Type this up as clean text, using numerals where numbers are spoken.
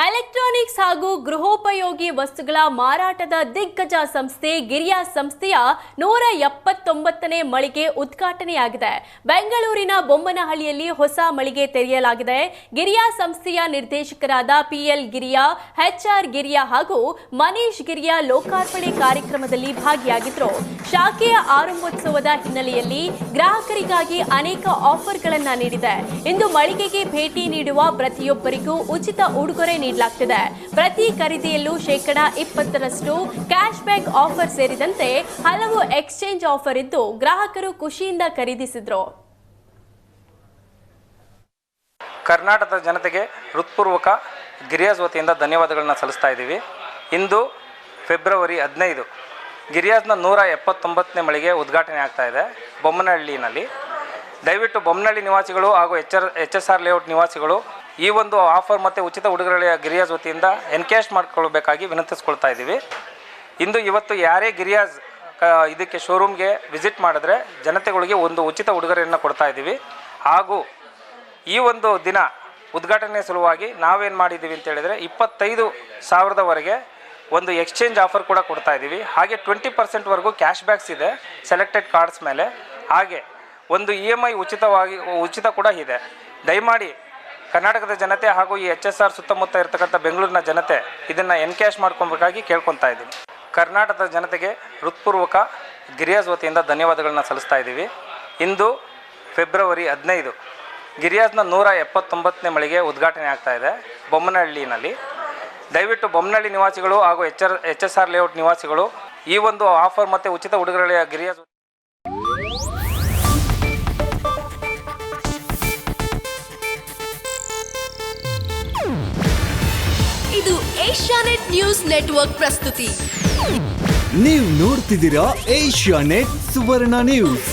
Electronics ಹಾಗೂ ಗೃಹೋಪಯೋಗಿ ವಸ್ತುಗಳ ಮಾರಾಟದ ದಿಗ್ಗಜ ಸಂಸ್ಥೆ ಗಿರಿಯಾ ಸಂಸ್ಥೆಯ 179ನೇ ಮಳಿಗೆ ಉದ್ಘಾಟನೆಯಾಗಿದೆ. ಬೆಂಗಳೂರಿನ ಬೊಮ್ಮನಹಳ್ಳಿಯಲ್ಲಿ ಹೊಸ ಮಳಿಗೆ ತೆರೆಯಲಾಗಿದೆ. ಗಿರಿಯಾ ಸಂಸ್ಥೆಯ ನಿರ್ದೇಶಕರಾದ PL ಗಿರಿಯಾ, HR ಗಿರಿಯಾ ಹಾಗೂ ಮನೀಶ್ ಗಿರಿಯಾ ಲೋಕಾರ್ಪಣೆ ಕಾರ್ಯಕ್ರಮದಲ್ಲಿ ಭಾಗಿಯಾಗಿದ್ದರು. ಶಾಖೆಯ ಆರಂಭೋತ್ಸವದ ಹಿನ್ನೆಲೆಯಲ್ಲಿ ಗ್ರಾಹಕರಿಗಾಗಿ ಅನೇಕ ಆಫರ್ಗಳನ್ನು ನೀಡಿದೆ. ಇಂದು ಮಳಿಗೆಗೆ ಭೇಟಿ ನೀಡುವ ಪ್ರತಿಯೊಬ್ಬರಿಗೂ ಉಚಿತ ಉಡುಗೊರೆ ನೀಡಲಾಗುತ್ತಿದೆ. ಪ್ರತಿ ಖರೀದಿಯಲ್ಲೂ 20% ಕ್ಯಾಶ್ ಬ್ಯಾಕ್ ಆಫರ್ ಸೇರಿದಂತೆ ಹಲವು ಎಕ್ಸ್ಚೇಂಜ್ ಆಫರ್ ಇದ್ದು ಗ್ರಾಹಕರು ಖುಷಿಯಿಂದ ಖರೀದಿಸಿದ್ರು. ಕರ್ನಾಟಕದ ಜನತೆಗೆ ಹೃತ್ಪೂರ್ವಕ ಗಿರಿಯಾಸ್ ವತಿಯಿಂದ ಧನ್ಯವಾದಗಳನ್ನು ಸಲ್ಲಿಸ್ತಾ ಇದ್ದೀವಿ. ಇಂದು ಫೆಬ್ರವರಿ 15 ಗಿರಿಯಾಸ್ನ 179ನೇ ಮಳಿಗೆ ಉದ್ಘಾಟನೆ ಆಗ್ತಾ ಇದೆ ಬೊಮ್ಮನಹಳ್ಳಿನಲ್ಲಿ. ದಯವಿಟ್ಟು ಬೊಮ್ಮನಹಳ್ಳಿ ನಿವಾಸಿಗಳು ಹಾಗೂ HSR ಲೇಔಟ್ ನಿವಾಸಿಗಳು ಈ ಒಂದು ಆಫರ್ ಮತ್ತು ಉಚಿತ ಉಡುಗೊರೆಗಳ ಗಿರಿಯಾಸ್ ವತಿಯಿಂದ ಎನ್ಕ್ಯಾಶ್ ಮಾಡಿಕೊಳ್ಬೇಕಾಗಿ ವಿನಂತಿಸ್ಕೊಳ್ತಾ ಇದ್ದೀವಿ. ಇವತ್ತು ಯಾರೇ ಗಿರಿಯಾಸ್ ಇದಕ್ಕೆ ಶೋರೂಮ್ಗೆ ವಿಸಿಟ್ ಮಾಡಿದ್ರೆ ಜನತೆಗಳಿಗೆ ಒಂದು ಉಚಿತ ಉಡುಗೊರೆಯನ್ನು ಕೊಡ್ತಾ ಇದ್ದೀವಿ. ಹಾಗೂ ಈ ಒಂದು ದಿನ ಉದ್ಘಾಟನೆ ಸಲುವಾಗಿ ನಾವೇನು ಮಾಡಿದ್ದೀವಿ ಅಂತ ಹೇಳಿದರೆ 25,000ವರೆಗೆ ಒಂದು ಎಕ್ಸ್ಚೇಂಜ್ ಆಫರ್ ಕೂಡ ಕೊಡ್ತಾ ಇದ್ದೀವಿ. ಹಾಗೆ 20%ವರೆಗೂ ಕ್ಯಾಶ್ ಬ್ಯಾಕ್ಸ್ ಇದೆ ಸೆಲೆಕ್ಟೆಡ್ ಕಾರ್ಡ್ಸ್ ಮೇಲೆ. ಹಾಗೆ ಒಂದು EMI ಉಚಿತ ಕೂಡ ಇದೆ. ದಯಮಾಡಿ ಕರ್ನಾಟಕದ ಜನತೆ ಹಾಗೂ ಈ HSR ಸುತ್ತಮುತ್ತ ಇರತಕ್ಕಂಥ ಬೆಂಗಳೂರಿನ ಜನತೆ ಇದನ್ನು ಎನ್ಕ್ಯಾಶ್ ಮಾಡ್ಕೊಬೇಕಾಗಿ ಕೇಳ್ಕೊತಾ ಇದ್ದೀನಿ. ಕರ್ನಾಟಕದ ಜನತೆಗೆ ಹೃತ್ಪೂರ್ವಕ ಗಿರಿಯಾಸ್ ವತಿಯಿಂದ ಧನ್ಯವಾದಗಳನ್ನು ಸಲ್ಲಿಸ್ತಾ ಇದ್ದೀವಿ. ಇಂದು ಫೆಬ್ರವರಿ 15 ಗಿರಿಯಾಸ್ನ 179ನೇ ಮಳಿಗೆ ಉದ್ಘಾಟನೆ ಆಗ್ತಾ ಇದೆ ಬೊಮ್ಮನಹಳ್ಳಿನಲ್ಲಿ. ದಯವಿಟ್ಟು ಬೊಮ್ಮನಹಳ್ಳಿ ನಿವಾಸಿಗಳು ಹಾಗೂ HSR ಲೇಔಟ್ ನಿವಾಸಿಗಳು ಈ ಒಂದು ಆಫರ್ ಮತ್ತು ಉಚಿತ ಉಡುಗೊರೆಗಳ ಗಿರಿಯಾಸ್ ಇದು ಏಷ್ಯಾನೆಟ್ ನ್ಯೂಸ್ ನೆಟ್ವರ್ಕ್ ಪ್ರಸ್ತುತಿ. ನೀವು ನೋಡ್ತಿದ್ದೀರಾ ಏಷ್ಯಾನೆಟ್ ಸುವರ್ಣ ನ್ಯೂಸ್.